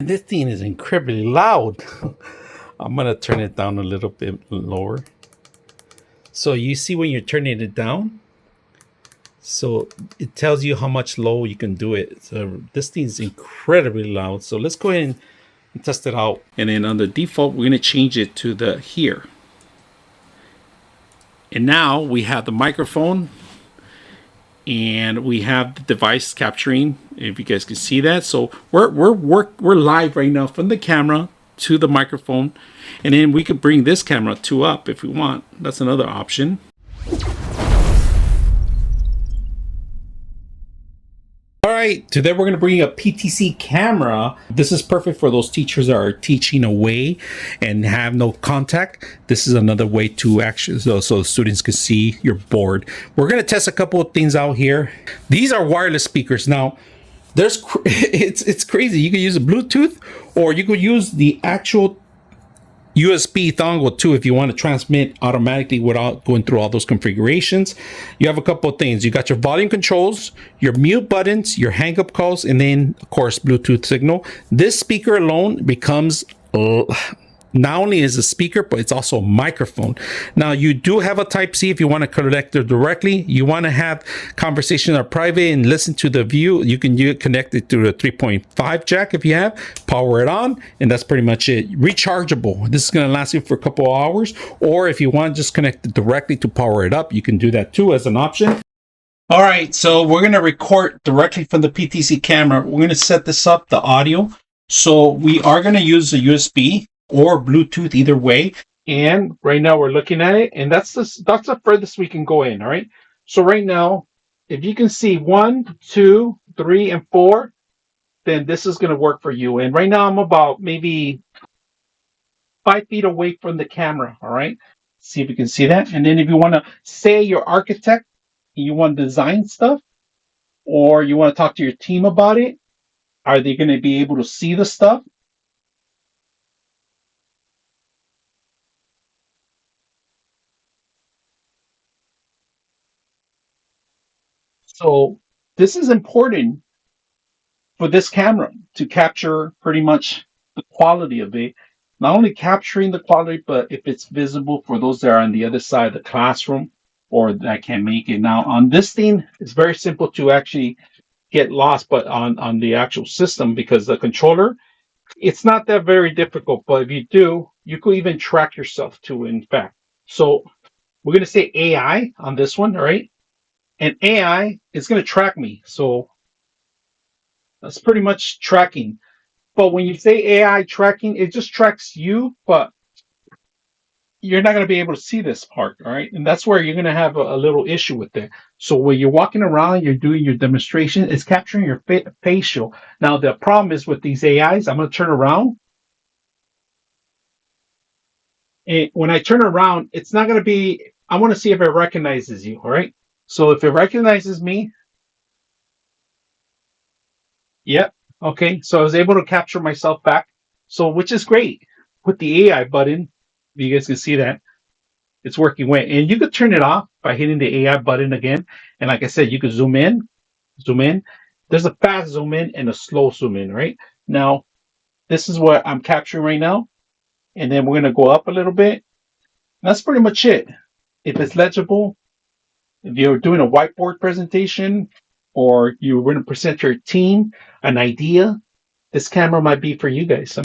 This thing is incredibly loud. I'm gonna turn it down a little bit lower. So you see when you're turning it down, so it tells you how much low you can do it. So this thing is incredibly loud. So let's go ahead and test it out. And then on the default, we're gonna change it to the here. And now we have the microphone and we have the device capturing, if you guys can see that. So we're live right now from the camera to the microphone, and then we could bring this camera to up if we want. That's another option. All right, today we're going to bring a PTZ camera. This is perfect for those teachers that are teaching away and have no contact. This is another way to actually, so students can see your board. We're going to test a couple of things out here. These are wireless speakers. Now, it's crazy. You can use a Bluetooth, or you could use the actual USB dongle too if you want to transmit automatically without going through all those configurations. You have a couple of things. You got your volume controls, your mute buttons, your hang up calls, and then of course Bluetooth signal. This speaker alone becomes not only is a speaker, but it's also a microphone. Now you do have a Type-C if you want to connect it directly. You want to have conversation or private and listen to the view, you can connect it to the 3.5 jack if you have, power it on, and that's pretty much it. Rechargeable. This is going to last you for a couple of hours, or if you want just connect it directly to power it up, you can do that too as an option. All right, so we're going to record directly from the PTZ camera. We're going to set this up, the audio. So we are going to use a USB or Bluetooth, either way. And right now we're looking at it, and that's the furthest we can go in. All right. So right now, if you can see 1, 2, 3, and 4, then this is going to work for you. And right now I'm about maybe 5 feet away from the camera. All right. See if you can see that. And then if you want to say you're architect, you want to design stuff, or you want to talk to your team about it, are they going to be able to see the stuff? So this is important for this camera to capture pretty much the quality of it. Not only capturing the quality, but if it's visible for those that are on the other side of the classroom or that can make it. Now on this thing, it's very simple to actually get lost, but on the actual system, because the controller, it's not that very difficult, but if you do, you could even track yourself too, in fact. So we're going to say AI on this one, all right? And AI is going to track me. So that's pretty much tracking. But when you say AI tracking, it just tracks you, but you're not going to be able to see this part, all right? And that's where you're going to have a little issue with it. So when you're walking around, you're doing your demonstration, it's capturing your facial. Now, the problem is with these AIs, I'm going to turn around. And when I turn around, it's not going to be, I want to see if it recognizes you, all right? So if it recognizes me, yep, okay. So I was able to capture myself back. So, which is great. With the AI button, you guys can see that it's working well. And you could turn it off by hitting the AI button again. And like I said, you could zoom in, zoom in. There's a fast zoom in and a slow zoom in, right? Now, this is what I'm capturing right now. And then we're going to go up a little bit. That's pretty much it. If it's legible, if you're doing a whiteboard presentation or you're going to present your team an idea, this camera might be for you guys.